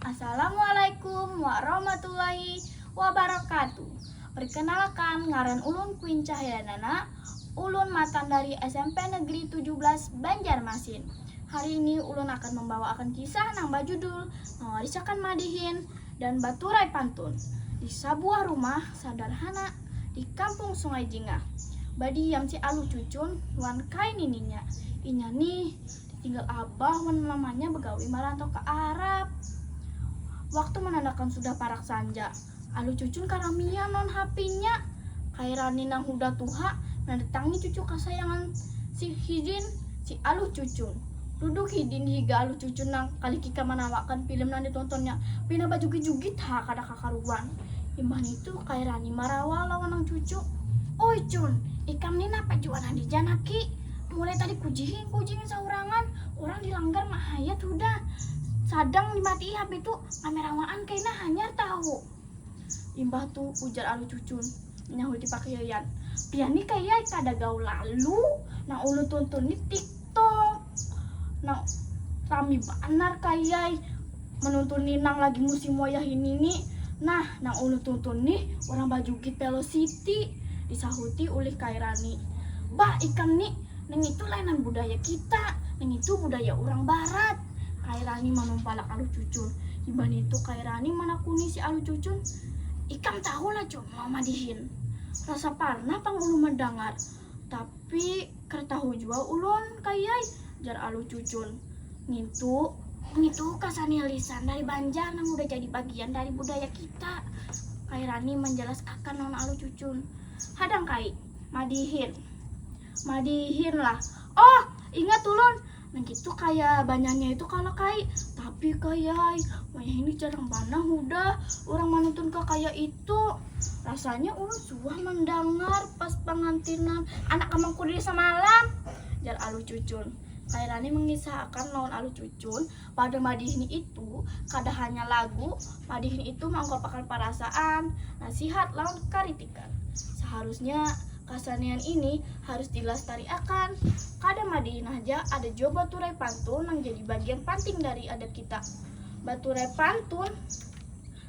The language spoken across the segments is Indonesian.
Assalamualaikum warahmatullahi wabarakatuh. Perkenalkan ngaran ulun Queen Cahyadana, ulun matan dari SMP Negeri 17 Banjarmasin. Hari ini ulun akan membawakan kisah nang bajudul Mawarisakan Madihin dan Baturai Pantun di sebuah rumah sederhana di kampung Sungai Jingah. Badi yang si alu cucun wan kain ininya. Inya nih tinggal abah wan mamanya begawi merantau ke Arab. Waktu menandakan sudah parak sanja, alu cucun karamia non hapinya. Kairani nang huda tuha, nandatangi cucu kesayangan si hidin, si alu cucun. Duduk hidin higa alu cucun nang kali kika menawakan film nang ditontonnya. Pina baju jugit ha kada kakaruan. Imban itu kairani marawa lawan nang cucu. Oi cun, ikam ni napa jualan di janaki? Mulai tadi kujihin saurangan, orang dilanggar mah hayat udah. Sadang dimatiin HP itu kamerawaan kayaknya hanyar tahu. Imbah tuh ujar alu cucun nyahu di pakaian. Piani kayak kada gaul lalu nang ulu tuntun di TikTok. Nang rami banar kayak menuntun nang lagi musim wayah ini nih. Nah, nang ulu tuntun nih orang baju git Velocity disahuti oleh Kairani. Bah ikan nih, nang itu lainan budaya kita, nang itu budaya orang barat. Kairani menumpalak alu cucun. Iban itu Kairani manakuni si alu cucun. Ikam tahu lah cun mama dihin. Rasa parna pang ulu mendengar. Tapi kertahu jua ulun kayai jar alu cucun. Ngitu kasani lisan dari Banjar nang udah jadi bagian dari budaya kita. Kairani menjelaskan non alu cucun. Hadang kai madihin lah. Oh ingat ulun. Nah gitu kayak banyaknya itu kalau kai, tapi kayak wayah ini jarang banget udah orang menonton ke kayak itu. Rasanya ulun suah mendengar pas pengantinan anak kamang kudiri semalam. Jar alu cucun. Kairani mengisahkan lawan alu cucun pada madihin itu kada hanya lagu, madihin itu mengungkapkan perasaan, nasihat lawan kritikan. Seharusnya kesenian ini harus dilestarikan. Kada madihin aja ada juga baturai pantun yang jadi bagian penting dari adat kita. Baturai pantun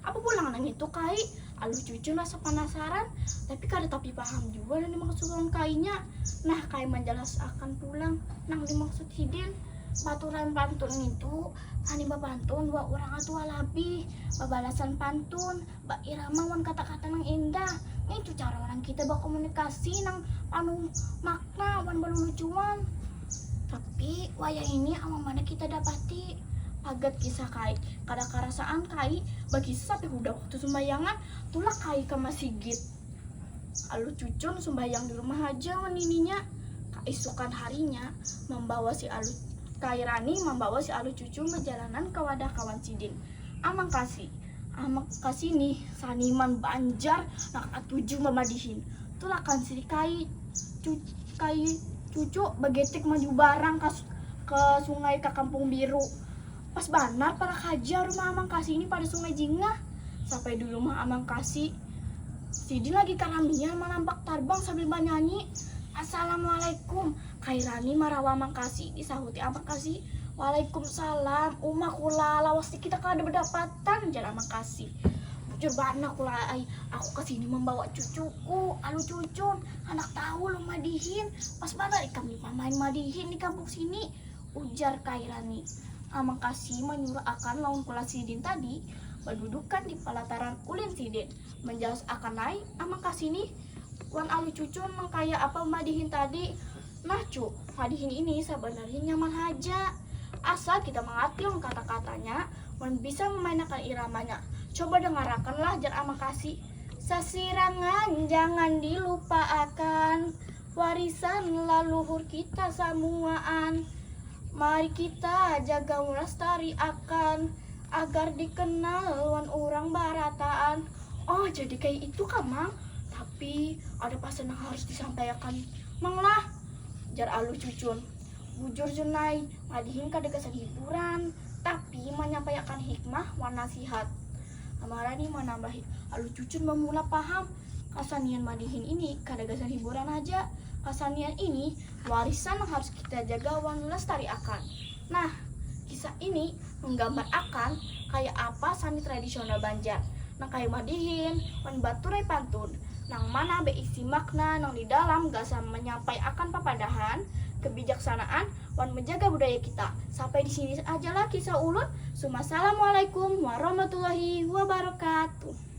apa pulang nang itu kai? Alu cucun rasa penasaran tapi kada tapi paham juga dan dimaksud kainya. Nah kai menjelaskan pulang nang dimaksud hidin. Baturai pantun itu ani babantun dua orang atua labih babalasan pantun ba irama wan kata-kata nang indah. Itu cara orang kita berkomunikasi nang anu makna wan balulucuan. Tapi wayah ini amang mana kita dapati pagat kisah kai kada karasaan kai bagi sampai udah waktu sumbayangan tulak kai ke masjid. Alu cucun sumbayang di rumah aja wanininya. Keesokan harinya Kairani membawa si alu cucun perjalanan ke wadah kawan sidin. Amang kasih nih saniman Banjar nak atuju memadihin. Tulakan si kai cucu begetik maju barang ke sungai ke Kampung Biru. Pas banar para kaja rumah Amang Kasih ini pada Sungai Jingah. Sampai di rumah Amang Kasih, Sidin lagi karamian menampak tarbang sambil bernyanyi. Assalamualaikum. Kairani marawa Amang Kasih disahuti Amang Kasih. Waalaikumsalam. Umah kula lawas kita kada berdapatan jar Amang Kasih. Bujur bana kula aku kesini membawa cucuku alu cucun. Anak tahu lo madihin. Pas bana kami main madihin di kampung sini. Ujar Kairani. Amang Kasih menyuruh akan lawan kula sidin tadi berdudukan di pelataran ulin sidin. Menjelas akan naik Amang Kasih nih wan alu cucun mengkaya apa madihin tadi. Nah cu, madihin ini sebenarnya nyaman aja asal kita mengerti kata-katanya dan bisa memainkan iramanya. Coba dengarkanlah jar Amang Kasih. Sasirangan jangan dilupakan, warisan leluhur kita samuaan. Mari kita jaga melestari akan agar dikenal wan orang barataan. Oh jadi kayak itu kan Mang? Tapi ada pesan yang harus disampaikan Mang lah, jar alu cucun. Bujur junai madihin kada kesan hiburan tapi menyampaikan hikmah wan nasihat. Amarani menambahi alu cucun memula paham kasanian madihin ini kada kesan hiburan aja. Kasanian ini warisan yang harus kita jaga wan lestari akan. Nah Kisah ini menggambar akan kayak apa sani tradisional Banjar. Nang kayu madihin, wan baturai pantun. Nang mana beisi makna nang di dalam gasa menyampai akan papadahan, kebijaksanaan, wan menjaga budaya kita. Sampai di sini aja lah kisah ulun. Assalamualaikum warahmatullahi wabarakatuh.